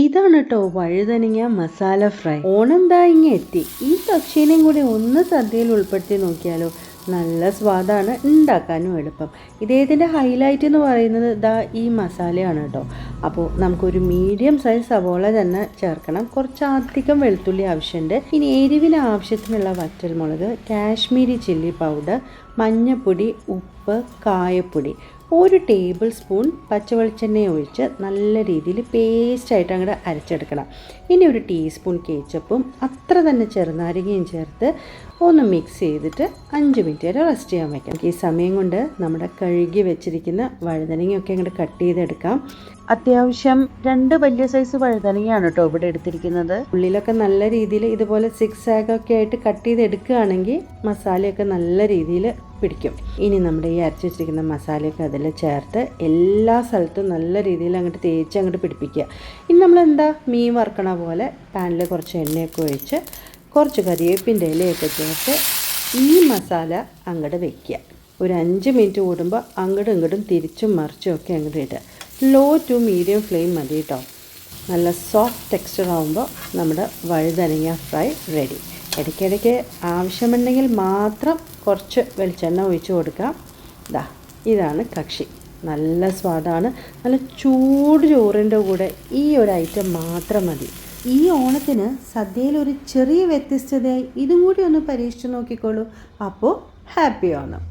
ഇതാണ് കേട്ടോ വഴുതനങ്ങ മസാല ഫ്രൈ. ഓണം ദാ ഇങ്ങ് എത്തി. ഈ കക്ഷിനെയും കൂടി ഒന്ന് സദ്യയിൽ ഉൾപ്പെടുത്തി നോക്കിയാലോ. നല്ല സ്വാദാണ്, ഉണ്ടാക്കാനും എളുപ്പം. ഇദ്ദേഹത്തിൻ്റെ ഹൈലൈറ്റ് എന്ന് പറയുന്നത് ദാ ഈ മസാലയാണ് കേട്ടോ. അപ്പോൾ നമുക്കൊരു മീഡിയം സൈസ് സവോള തന്നെ ചേർക്കണം. കുറച്ചധികം വെളുത്തുള്ളി ആവശ്യമുണ്ട്. ഇനി എരിവിന് ആവശ്യത്തിനുള്ള വറ്റൽമുളക്, കാശ്മീരി ചില്ലി പൗഡർ, മഞ്ഞൾപ്പൊടി, ഉപ്പ്, കായപ്പൊടി, 1 ടേബിൾ സ്പൂൺ പച്ചവെളിച്ചെണ്ണ ഒഴിച്ച് നല്ല രീതിയിൽ പേസ്റ്റായിട്ട് അങ്ങോട്ട് അരച്ചെടുക്കണം. ഇനി 1 ടീസ്പൂൺ കേച്ചപ്പും അത്ര തന്നെ ചെറുനാരങ്ങയും ചേർത്ത് ഒന്ന് മിക്സ് ചെയ്തിട്ട് 5 മിനിറ്റ് വരെ റെസ്റ്റ് ചെയ്യാൻ വയ്ക്കാം. ഈ സമയം കൊണ്ട് നമ്മുടെ കഴുകി വെച്ചിരിക്കുന്ന വഴുതനങ്ങയൊക്കെ അങ്ങോട്ട് കട്ട് ചെയ്തെടുക്കാം. അത്യാവശ്യം 2 വലിയ സൈസ് വഴുതനങ്ങയാണ് കേട്ടോ ഇവിടെ എടുത്തിരിക്കുന്നത്. ഉള്ളിലൊക്കെ നല്ല രീതിയിൽ ഇതുപോലെ 6 ആഗൊക്കെ ആയിട്ട് കട്ട് ചെയ്തെടുക്കുകയാണെങ്കിൽ മസാലയൊക്കെ നല്ല രീതിയിൽ പിടിക്കും. ഇനി നമ്മുടെ ഈ അരച്ച് വെച്ചിരിക്കുന്ന മസാലയൊക്കെ അതിൽ ചേർത്ത് എല്ലാ സ്ഥലത്തും നല്ല രീതിയിൽ അങ്ങോട്ട് തേച്ച് അങ്ങോട്ട് പിടിപ്പിക്കുക. ഇനി നമ്മളെന്താ മീൻ വറുക്കണ പോലെ പാനിൽ കുറച്ച് എണ്ണയൊക്കെ ഒഴിച്ച് കുറച്ച് കരിവേപ്പിൻ്റെ ഇലയൊക്കെ ചേർത്ത് ഈ മസാല അങ്ങോട്ട് വെക്കുക. ഒരു 5 മിനിറ്റ് കൂടുമ്പോൾ അങ്ങോട്ടും ഇങ്ങോട്ടും തിരിച്ചും മറിച്ചും ഒക്കെ അങ്ങോട്ട് ഇടുക. ലോ ടു മീഡിയം ഫ്ലെയിം മതി കേട്ടോ. നല്ല സോഫ്റ്റ് ടെക്സ്ചർ ആകുമ്പോൾ നമ്മുടെ വഴുതനങ്ങ ഫ്രൈ റെഡി. ഇടയ്ക്കിടയ്ക്ക് ആവശ്യമുണ്ടെങ്കിൽ മാത്രം കുറച്ച് വെളിച്ചെണ്ണ ഒഴിച്ച് കൊടുക്കാം. ഇതാണ് കക്ഷി. നല്ല സ്വാദാണ്. നല്ല ചൂട് ചോറിൻ്റെ കൂടെ ഈ ഒരു ഐറ്റം മാത്രം മതി. ഈ ഓണത്തിന് സദ്യയിൽ ഒരു ചെറിയ വ്യത്യസ്തതയായി ഇതും കൂടി ഒന്ന് പരീക്ഷിച്ച് നോക്കിക്കോളൂ. അപ്പോൾ ഹാപ്പി ഓണം.